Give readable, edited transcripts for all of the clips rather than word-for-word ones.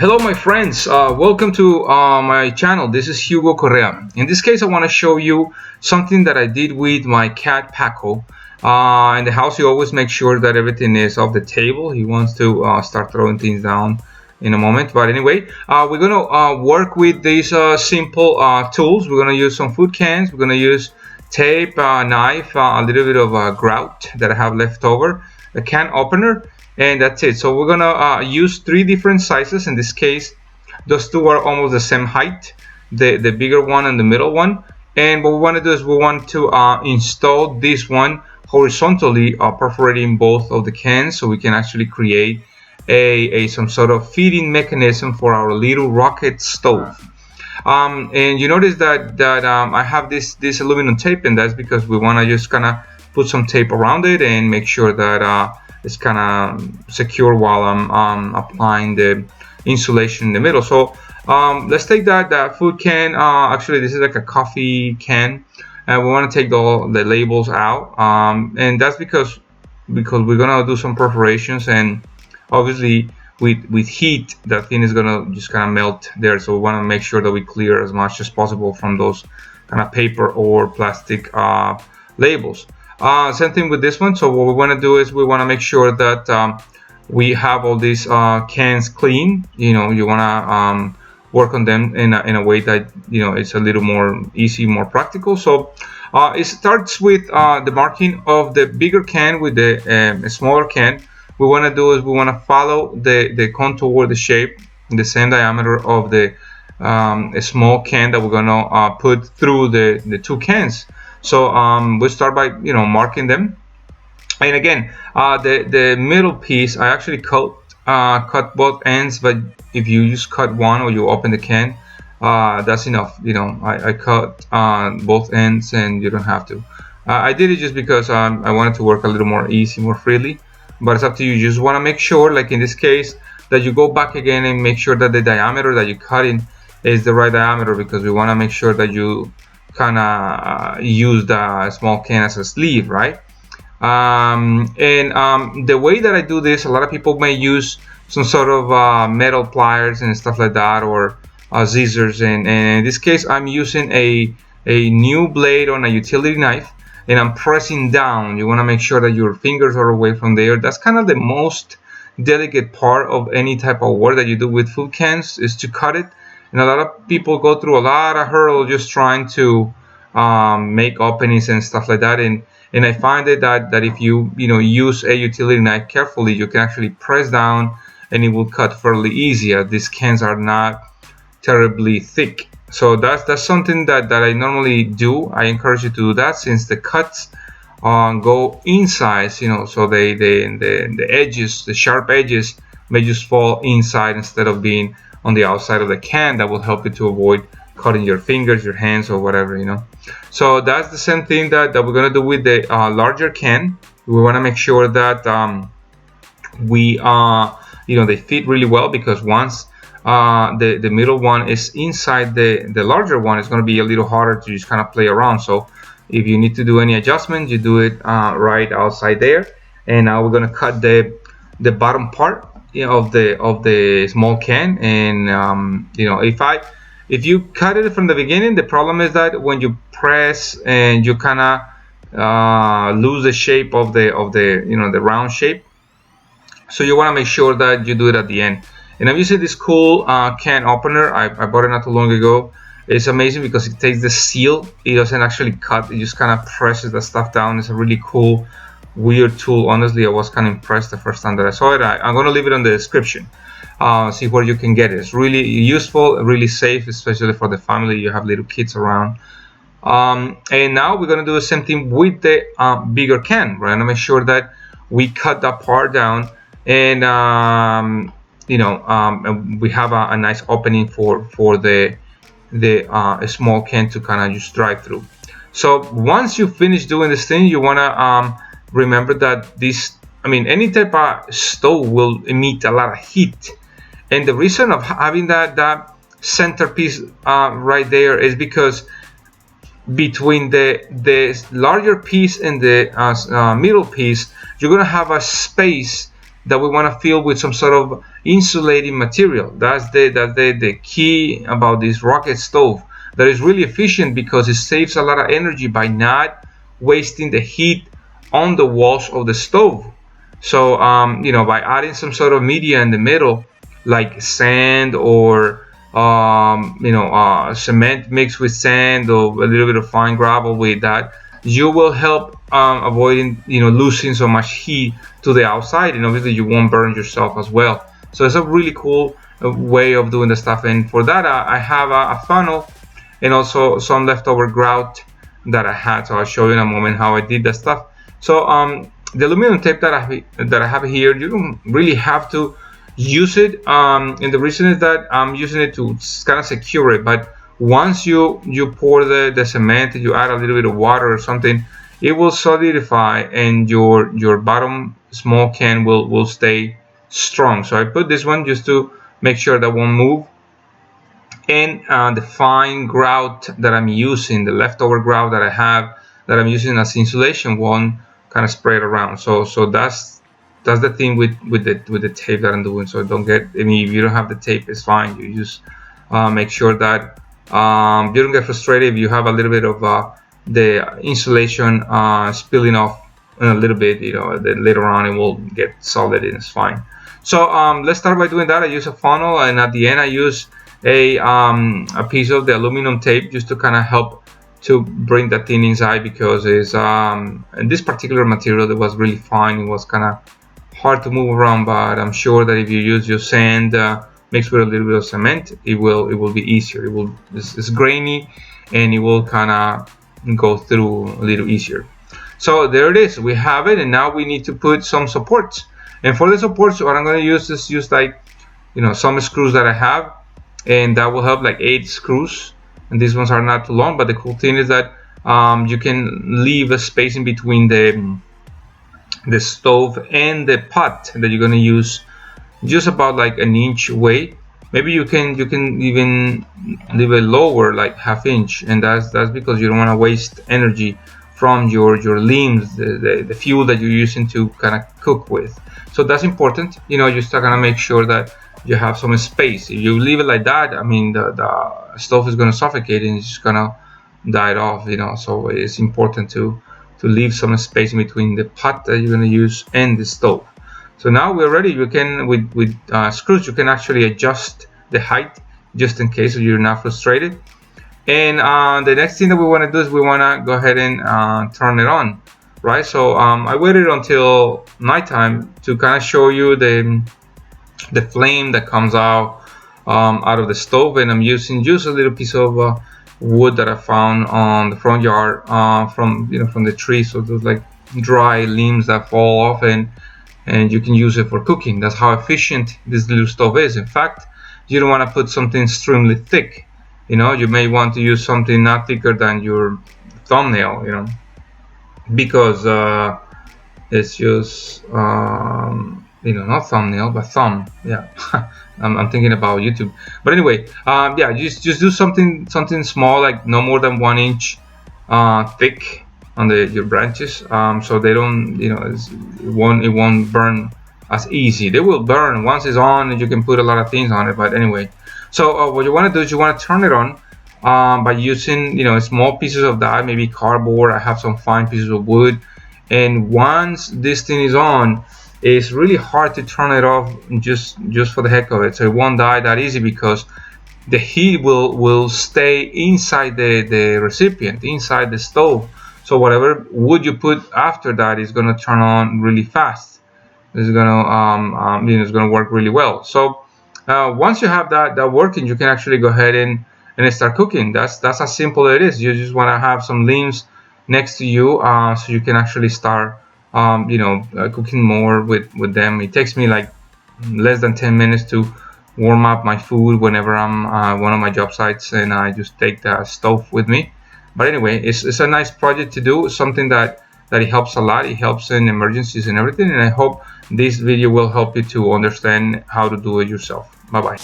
Hello my friends, welcome to my channel. This is Hugo Correa. In this case I want to show you something that I did with my cat Paco. In the house you always make sure that everything is off the table. He wants to start throwing things down in a moment, but anyway, we're gonna work with these simple tools. We're gonna use some food cans, we're gonna use tape, knife, a little bit of grout that I have left over, a can opener, and that's it. So we're gonna use three different sizes. In this case those two are almost the same height, the bigger one and the middle one. And what we want to do is we want to install this one horizontally, perforating both of the cans, so we can actually create a some sort of feeding mechanism for our little rocket stove. And you notice that I have this aluminum tape, and that's because we want to just kind of put some tape around it and make sure that it's kind of secure while I'm applying the insulation in the middle. So let's take that food can. Actually this is like a coffee can, and we want to take the labels out, and that's because we're gonna do some perforations, and obviously with heat that thing is gonna just kind of melt there. So we want to make sure that we clear as much as possible from those kind of paper or plastic labels. Same thing with this one. So what we want to do is we want to make sure that we have all these cans clean. You know, you want to work on them in a way that, you know, it's a little more easy, more practical. So it starts with the marking of the bigger can with the smaller can. What we want to do is we want to follow the contour, the shape, the same diameter of the a small can that we're gonna put through the two cans. So we'll start by, you know, marking them. And again, the middle piece I actually cut both ends, but if you just cut one or you open the can, that's enough. You know, I cut both ends, and you don't have to. I did it just because I wanted to work a little more easy, more freely, but it's up to you. You just want to make sure, like in this case, that you go back again and make sure that the diameter that you cut in is the right diameter, because we want to make sure that you kind of use the small can as a sleeve, right? The way that I do this, a lot of people may use some sort of metal pliers and stuff like that, or scissors, and in this case I'm using a new blade on a utility knife, and I'm pressing down. You want to make sure that your fingers are away from there. That's kind of the most delicate part of any type of work that you do with food cans, is to cut it. And a lot of people go through a lot of hurdle just trying to make openings and stuff like that. And I find it that if you use a utility knife carefully, you can actually press down and it will cut fairly easy. These cans are not terribly thick. So that's something that I normally do. I encourage you to do that, since the cuts go inside, you know, so the edges, the sharp edges, may just fall inside instead of being on the outside of the can. That will help you to avoid cutting your fingers, your hands, or whatever, you know. So that's the same thing that we're gonna do with the larger can. We want to make sure that we they fit really well, because once the middle one is inside the larger one, it's going to be a little harder to just kind of play around. So if you need to do any adjustments, you do it right outside there. And now we're going to cut the bottom part, you know, of the small can. And if you cut it from the beginning, the problem is that when you press and you kind of lose the shape of the round shape. So you want to make sure that you do it at the end. And I'm using this cool can opener. I bought it not too long ago. It's amazing because it takes the seal. It doesn't actually cut. It just kind of presses the stuff down. It's a really cool, weird tool. Honestly, I was kind of impressed the first time that I saw it. I'm going to leave it in the description. See where you can get it. It's really useful, really safe, especially for the family. You have little kids around. And now we're going to do the same thing with the bigger can. We're going to make sure that we cut that part down, and we have a nice opening for the small can to kind of just drive through. So once you finish doing this thing, you want to remember that any type of stove will emit a lot of heat, and the reason of having that centerpiece right there is because between the larger piece and the middle piece, you're gonna have a space that we want to fill with some sort of insulating material. That's the key about this rocket stove. That is really efficient because it saves a lot of energy by not wasting the heat on the walls of the stove. So by adding some sort of media in the middle, like sand or cement mixed with sand or a little bit of fine gravel with that, you will help avoiding losing so much heat to the outside, and obviously you won't burn yourself as well. So it's a really cool way of doing the stuff. And for that, I have a funnel and also some leftover grout that I had. So I'll show you in a moment how I did that stuff. So the aluminum tape that I have here, you don't really have to use it, and the reason is that I'm using it to kind of secure it. But once you pour the cement, you add a little bit of water or something, it will solidify, and your bottom small can will stay strong. So I put this one just to make sure that won't move. And the fine grout that I'm using, the leftover grout that I have that I'm using as insulation, won't kind of spread around. So that's the thing with the tape that I'm doing. So don't get, I mean, if you don't have the tape, it's fine. You just make sure that you don't get frustrated if you have a little bit of the insulation spilling off a little bit. Then later on it will get solid and it's fine. So let's start by doing that. I use a funnel, and at the end I use a piece of the aluminum tape just to kind of help to bring that thing inside, because it's and this particular material that was really fine. It was kind of hard to move around, but I'm sure that if you use your sand mixed with a little bit of cement, it will be easier. It's grainy, and it will kind of go through a little easier. So there it is, we have it, and now we need to put some supports. And for the supports, what I'm going to use is like some screws that I have, and that will help, like 8 screws, and these ones are not too long. But the cool thing is that you can leave a space in between the stove and the pot that you're going to use, just about like an inch away. Maybe you can even leave it lower, like ½ inch, and that's because you don't want to waste energy from your limbs, the fuel that you're using to kind of cook with. So that's important. You start gonna make sure that you have some space. If you leave it like that, I mean, the stove is gonna suffocate and it's just gonna die off. So it's important to leave some space in between the pot that you're gonna use and the stove. So now we're ready. You can with screws, you can actually adjust the height just in case you're not frustrated. And the next thing that we want to do is we want to go ahead and turn it on, right? So I waited until nighttime to kind of show you the flame that comes out of the stove. And I'm using just a little piece of wood that I found on the front yard from the tree. So there's like dry limbs that fall off, and you can use it for cooking. That's how efficient this little stove is. In fact, you don't want to put something extremely thick. You may want to use something not thicker than your thumbnail, because it's just not thumbnail but thumb. Yeah. I'm thinking about YouTube, but anyway, yeah, just do something small, like no more than 1 inch thick on your branches, so they don't, it won't burn as easy. They will burn once it's on, and you can put a lot of things on it. But anyway, so what you want to do is you want to turn it on by using small pieces of that, maybe cardboard. I have some fine pieces of wood, and once this thing is on, it's really hard to turn it off just for the heck of it. So it won't die that easy, because the heat will stay inside the recipient, inside the stove. So whatever wood you put after that is going to turn on really fast. It's gonna it's gonna work really well. So once you have that working, you can actually go ahead and start cooking. That's as simple as it is. You just want to have some limbs next to you, so you can actually start cooking more with them. It takes me like less than 10 minutes to warm up my food whenever I'm one of my job sites, and I just take the stove with me. But anyway, it's a nice project to do, something that it helps a lot. It helps in emergencies and everything, and I hope this video will help you to understand how to do it yourself. Bye bye.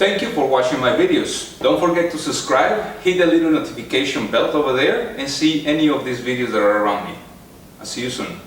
Thank you for watching my videos. Don't forget to subscribe, hit the little notification bell over there, and see any of these videos that are around me. I'll see you soon.